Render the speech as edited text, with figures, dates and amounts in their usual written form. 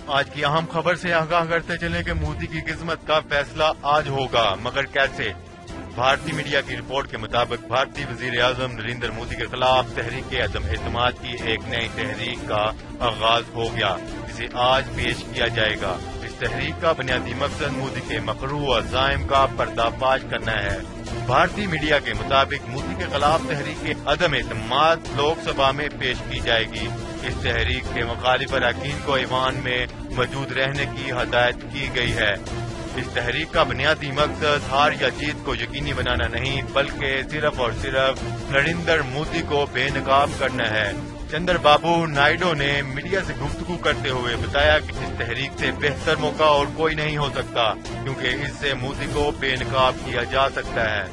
آج کی اہم خبر سے آگاہ کرتے چلیں کہ مودی کی قسمت کا فیصلہ آج ہوگا، مگر کیسے؟ بھارتی میڈیا کی رپورٹ کے مطابق بھارتی وزیر اعظم نریندر مودی کے خلاف تحریک عدم اعتماد کی ایک نئی تحریک کا آغاز ہو گیا، جسے آج پیش کیا جائے گا۔ اس تحریک کا بنیادی مقصد مودی کے مکروہ عزائم کا پردہ فاش کرنا ہے۔ بھارتی میڈیا کے مطابق مودی کے خلاف تحریک عدم اعتماد لوک سبھا میں پیش کی جائے گی۔ اس تحریک کے مخالف اراکین کو ایوان میں موجود رہنے کی ہدایت کی گئی ہے۔ اس تحریک کا بنیادی مقصد ہار یا جیت کو یقینی بنانا نہیں، بلکہ صرف اور صرف نریندر مودی کو بے نقاب کرنا ہے۔ چندر بابو نائیڈو نے میڈیا سے گفتگو کرتے ہوئے بتایا کہ اس تحریک سے بہتر موقع اور کوئی نہیں ہو سکتا، کیونکہ اس سے مودی کو بے نقاب کیا جا سکتا ہے۔